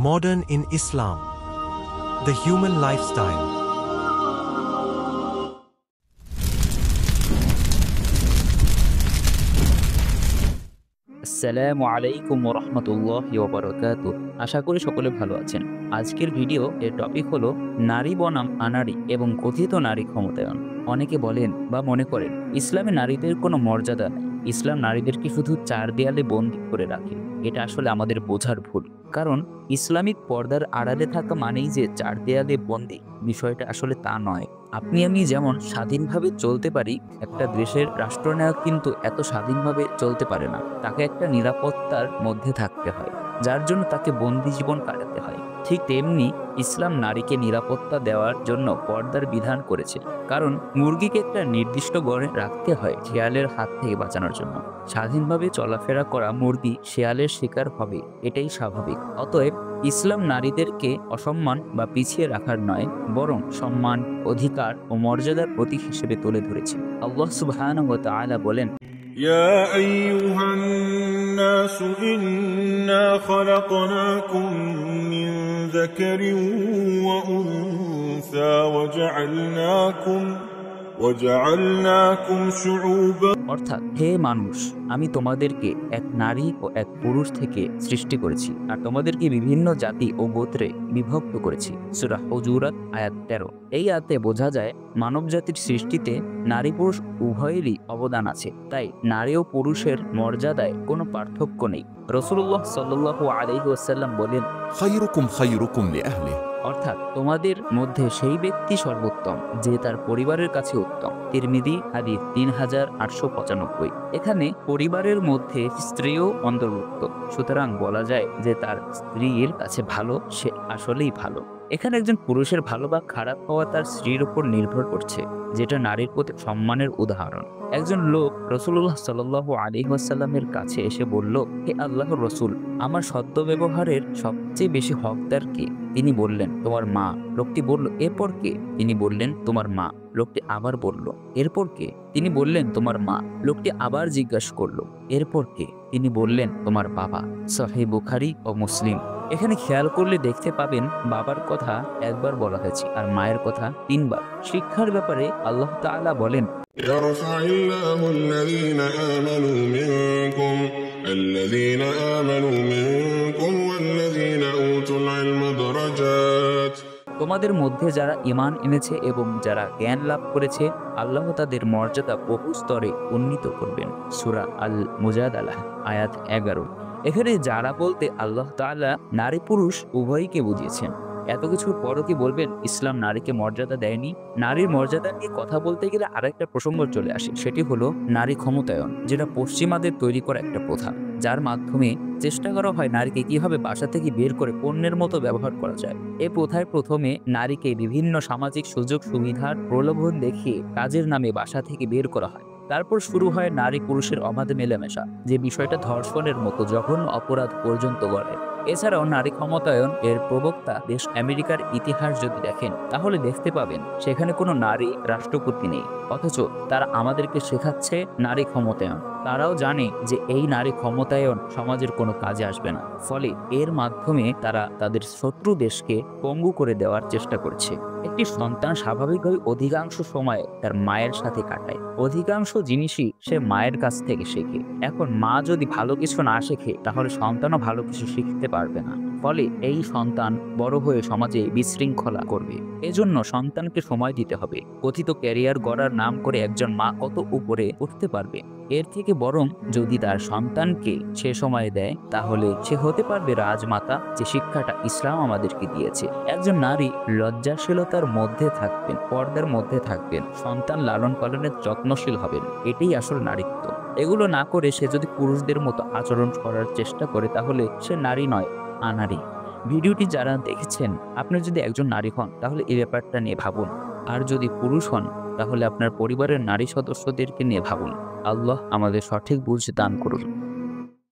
Modern in Islam. The human lifestyle. আসসালামু আলাইকুম ওয়া রাহমাতুল্লাহি ওয়া বারাকাতুহু। আশা করি সকলে ভালো আছেন। আজকের ভিডিও এর টপিক হলো নারী বনাম আনাড়ি এবং কথিত নারী ক্ষমতায়ন। অনেকে বলেন বা মনে করেন ইসলামে নারীদের কোনো মর্যাদা নেই। ইসলাম নারীদেরকে শুধু চার দেয়ালে বন্দী করে রাখে। এটা আসলে আমাদের বোঝার ভুল। কারণ ইসলামিক পর্দার আড়ালে থাকা মানেই যে চার দেয়ালে বন্দী, বিষয়টা আসলে তা নয়। আপনি আমি যেমন স্বাধীনভাবে চলতে পারি, একটা দেশের রাষ্ট্রনায়ক কিন্তু এত স্বাধীনভাবে চলতে পারে না। তাকে একটা নিরাপত্তার মধ্যে থাকতে হয়, যার জন্য তাকে বন্দি জীবন কাটাতে হয়। ঠিক তেমনি ইসলাম নারীকে নিরাপত্তা দেওয়ার জন্য পর্দার বিধান করেছে। কারণ মুরগিকে একটা নির্দিষ্ট ঘরে রাখতে হয় শেয়ালের হাত থেকে বাঁচানোর জন্য। স্বাধীনভাবে চলাফেরা করা মুরগি শেয়ালের শিকার হবে, এটাই স্বাভাবিক। অতএব ইসলাম নারীদেরকে অসম্মান বা পিছিয়ে রাখার নয়, বরং সম্মান, অধিকার ও মর্যাদার প্রতীক হিসেবে তুলে ধরেছে। আল্লাহ সুবহানাহু ওয়া তাআলা বলেন, يا أيها الناس إنا خلقناكم من ذكر وأنثى وجعلناكم شعوبا। অর্থাৎ হে মানুষ, আমি তোমাদেরকে এক নারী ও এক পুরুষ থেকে সৃষ্টি করেছি আর তোমাদেরকে বিভিন্ন জাতি ও গোত্রে বিভক্ত করেছি। সূরা হুজুরাত আয়াত 13। এই আয়াতে বোঝা যায় মানব জাতির সৃষ্টিতে নারী পুরুষ উভয়েরই অবদান আছে। তাই নারী ও পুরুষের মর্যাদায় কোনো পার্থক্য নেই। রাসূলুল্লাহ সাল্লাল্লাহু আলাইহি ওয়াসাল্লাম বলেন, খায়রুকুম খায়রুকুম লিআহলি। অর্থাৎ তোমাদের মধ্যে সেই ব্যক্তি সর্বোত্তম যে তার পরিবারের কাছে উত্তম। তিরমিজি হাদিস 3895। এখানে পরিবারের মধ্যে স্ত্রীও অন্তর্ভুক্ত, সুতরাং বলা যায় যে তার স্ত্রীর কাছে ভালো, সে আসলেই ভালো। এখানে একজন পুরুষের ভালো বা খারাপ হওয়া তার স্ত্রীর উপর নির্ভর করছে, যেটা নারীর প্রতি সম্মানের উদাহরণ। একজন লোক রাসূলুল্লাহ সাল্লাল্লাহু আলাইহি ওয়াসাল্লামের কাছে এসে বলল, হে আল্লাহর রাসূল, আমার সদ্য ব্যবহারের সবচেয়ে বেশি হকদার কে? তিনি বললেন, তোমার মা। লোকটি বলল, এরপর কে? তিনি বললেন, তোমার মা। লোকটি আবার বলল, এরপর কে? তিনি বললেন, তোমার মা। লোকটি আবার জিজ্ঞাসা করলো, এরপর কে? তিনি বললেন, তোমার বাবা। সহিহ বুখারী ও মুসলিম। এখানে খেয়াল করলে দেখতে পাবেন বাবার কথা একবার বলা হয়েছে আর মায়ের কথা 3 বার। শিক্ষার ব্যাপারে আল্লাহ তাআলা বলেন, يرفع الله الذين آمنوا منكم والذين أوتوا العلم درجات। তোমাদের মধ্যে যারা ঈমান এনেছে এবং যারা জ্ঞান লাভ করেছে, আল্লাহ তাদের মর্যাদা বহু স্তরে উন্নীত করবেন। সূরা আল মুজাদালাহ আয়াত 11। এখানে যারা বলতে আল্লাহ তাআলা নারী পুরুষ উভয়কে বুঝিয়েছেন। এত কিছুর পরও কি বলবেন ইসলাম নারীকে মর্যাদা দেয়নি? নারীর মর্যাদা নিয়ে কথা বলতে গেলে আরেকটা প্রসঙ্গ চলে আসে, সেটি হলো নারী ক্ষমতায়ন, যেটা পশ্চিমাদের তৈরি করা একটা প্রথা, যার মাধ্যমে চেষ্টা করা হয় নারীকে কিভাবে বাসা থেকে বের করে পণ্যের মতো ব্যবহার করা যায়। এই প্রথায় প্রথমে নারীকে বিভিন্ন সামাজিক সুযোগ সুবিধার প্রলোভন দেখিয়ে কাজের নামে বাসা থেকে বের করা হয়। তারপর শুরু হয় নারী পুরুষের অবাধ মেলামেশা, যে বিষয়টা ধর্ষণের মতো জঘন্য অপরাধ পর্যন্ত গড়ে। এছাড়াও নারী ক্ষমতায়ন এর প্রবক্তা দেশ আমেরিকার ইতিহাস যদি দেখেন, তাহলে দেখতে পাবেন সেখানে কোনো নারী রাষ্ট্রপতি নেই, অথচ তারা আমাদেরকে শেখাচ্ছে নারী ক্ষমতায়ন। তারাও জানে যে এই নারী ক্ষমতায়ন সমাজের কোনো কাজে আসবে না, ফলে এর মাধ্যমে তারা তাদের শত্রু দেশকে পঙ্গু করে দেওয়ার চেষ্টা করছে। একটি সন্তান স্বাভাবিকভাবে অধিকাংশ সময় তার মায়ের সাথে কাটায়, অধিকাংশ জিনিসই সে মায়ের কাছ থেকে শেখে। এখন মা যদি ভালো কিছু না শেখে, তাহলে সন্তানও ভালো কিছু শিখতে পারবে না, ফলে এই সন্তান বড় হয়ে সমাজে বিশৃঙ্খলা করবে। এজন্য সন্তানকে সময় দিতে হবে। কথিত ক্যারিয়ার গড়ার নাম করে একজন মা কত উপরে উঠতে পারবে, এর থেকে বরং যদি তার সন্তানকে সে সময় দেয়, তাহলে সে হতে পারবে রাজমাতা, যে শিক্ষাটা ইসলাম আমাদেরকে দিয়েছে। একজন নারী লজ্জাশীলতার মধ্যে থাকবেন, পর্দার মধ্যে থাকবেন, সন্তান লালন পালনের যত্নশীল হবেন, এটাই আসল নারীত্ব। এগুলো না করে সে যদি পুরুষদের মতো আচরণ করার চেষ্টা করে, তাহলে সে নারী নয়, আনাড়ি। ভিডিওটি যারা দেখেছেন, আপনি যদি একজন নারী হন তাহলে এই ব্যাপারটা নিয়ে ভাবুন, আর যদি পুরুষ হন তাহলে আপনার পরিবারের নারী সদস্যদেরকে নিয়ে ভাবুন। আল্লাহ আমাদের সঠিক বুঝ দান করুন।